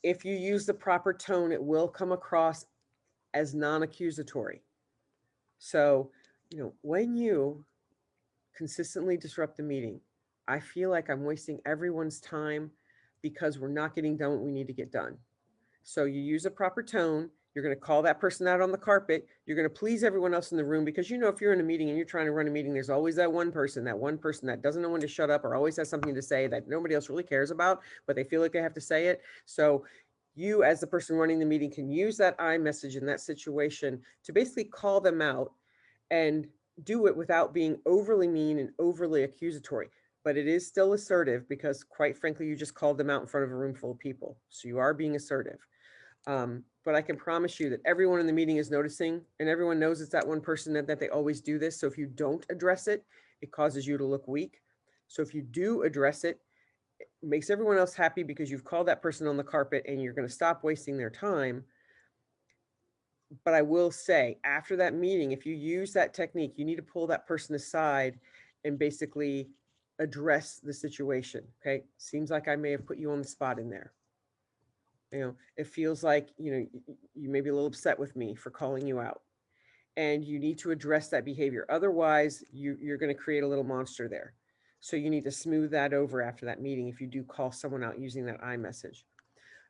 If you use the proper tone, it will come across as non-accusatory. So, when you consistently disrupt the meeting, I feel like I'm wasting everyone's time because we're not getting done what we need to get done. So you use a proper tone. You're going to call that person out on the carpet. You're going to please everyone else in the room because if you're in a meeting and you're trying to run a meeting, there's always that one person that doesn't know when to shut up or always has something to say that nobody else really cares about, but they feel like they have to say it. So you, as the person running the meeting, can use that I message in that situation to basically call them out and do it without being overly mean and overly accusatory. But it is still assertive because, quite frankly, you just called them out in front of a room full of people. So you are being assertive. But I can promise you that everyone in the meeting is noticing and everyone knows it's that one person that they always do this. So if you don't address it, it causes you to look weak. So if you do address it, it makes everyone else happy because you've called that person on the carpet and you're going to stop wasting their time. But I will say, after that meeting, if you use that technique, you need to pull that person aside and basically address the situation. Okay. Seems like I may have put you on the spot in there. It feels like, you may be a little upset with me for calling you out and you need to address that behavior. Otherwise, you're going to create a little monster there. So you need to smooth that over after that meeting if you do call someone out using that I message.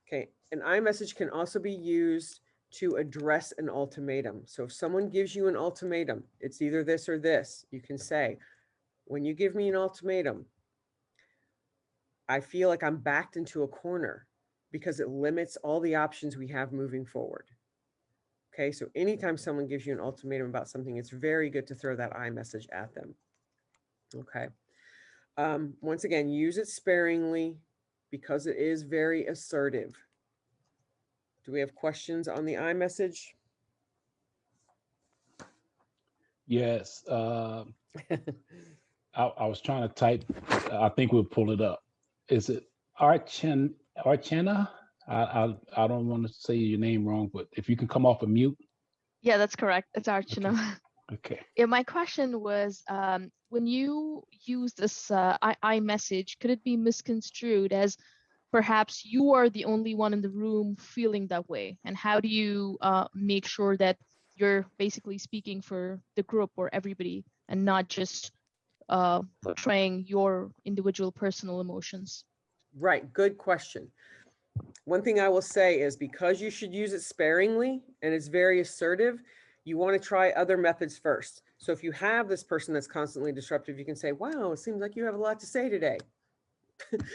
Okay. An I message can also be used to address an ultimatum. So if someone gives you an ultimatum, it's either this or this, you can say, when you give me an ultimatum, I feel like I'm backed into a corner because it limits all the options we have moving forward. Okay, so anytime someone gives you an ultimatum about something, it's very good to throw that I message at them. Okay. Once again, use it sparingly because it is very assertive. Do we have questions on the I message? Yes. I was trying to type. I think we'll pull it up. Is it Archana? I don't want to say your name wrong, but if you can come off of mute. Yeah, that's correct. It's Okay. Archana. Okay. Yeah, my question was, when you use this I message, could it be misconstrued as perhaps you are the only one in the room feeling that way? And how do you make sure that you're basically speaking for the group or everybody and not just portraying your individual personal emotions? Right, good question. One thing I will say is because you should use it sparingly and it's very assertive, you want to try other methods first. So if you have this person that's constantly disruptive, you can say, "Wow, it seems like you have a lot to say today.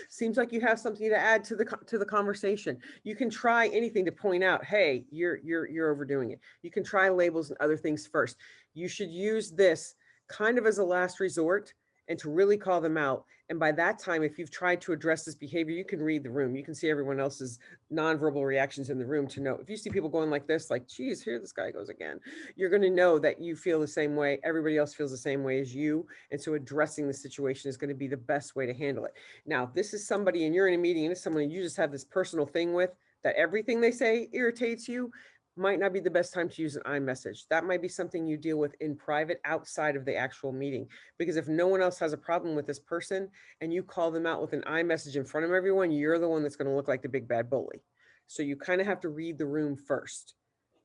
Seems like you have something to add to the conversation." You can try anything to point out, "Hey, you're overdoing it." You can try labels and other things first. You should use this kind of as a last resort and to really call them out. And by that time, if you've tried to address this behavior, you can read the room. You can see everyone else's nonverbal reactions in the room to know. If you see people going like this, like, "Geez, here this guy goes again," you're going to know that you feel the same way. Everybody else feels the same way as you. And so addressing the situation is going to be the best way to handle it. Now, if this is somebody and you're in a meeting and it's someone you just have this personal thing with, that everything they say irritates you, might not be the best time to use an iMessage. That might be something you deal with in private outside of the actual meeting. Because if no one else has a problem with this person and you call them out with an iMessage in front of everyone, you're the one that's going to look like the big bad bully. So you kind of have to read the room first.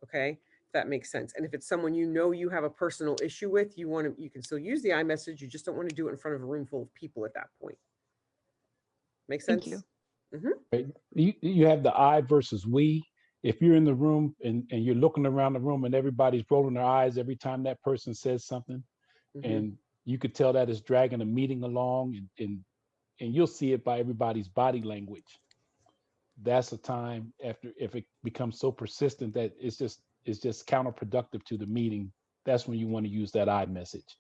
Okay. If that makes sense. And if it's someone you have a personal issue with, you can still use the iMessage. You just don't want to do it in front of a room full of people at that point. Make Thank you. sense? Mm-hmm. Right. You have the I versus we. If you're in the room and you're looking around the room and everybody's rolling their eyes every time that person says something, Mm-hmm. and you could tell that it's dragging a meeting along, and you'll see it by everybody's body language. That's a time after, if it becomes so persistent that it's just counterproductive to the meeting. That's when you want to use that I message.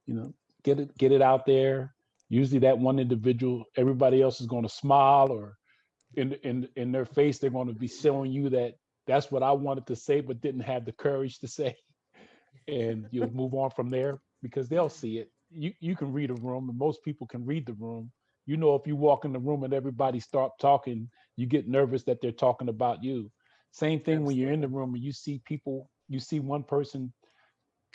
You know, get it out there. Usually that one individual, everybody else is going to smile, or in their face they're going to be showing you that that's what I wanted to say but didn't have the courage to say, and you'll move on from there because they'll see it. You can read a room, and most people can read the room. You know, if you walk in the room and everybody start talking, you get nervous that they're talking about you. Same thing when you're in the Absolutely. room and you see one person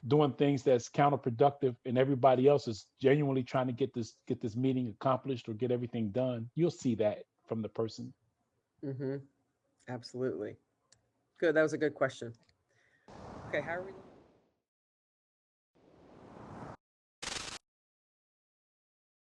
doing things that's counterproductive and everybody else is genuinely trying to get this meeting accomplished or get everything done. You'll see that from the person. Mm-hmm. Absolutely. Good. That was a good question. Okay, how are we?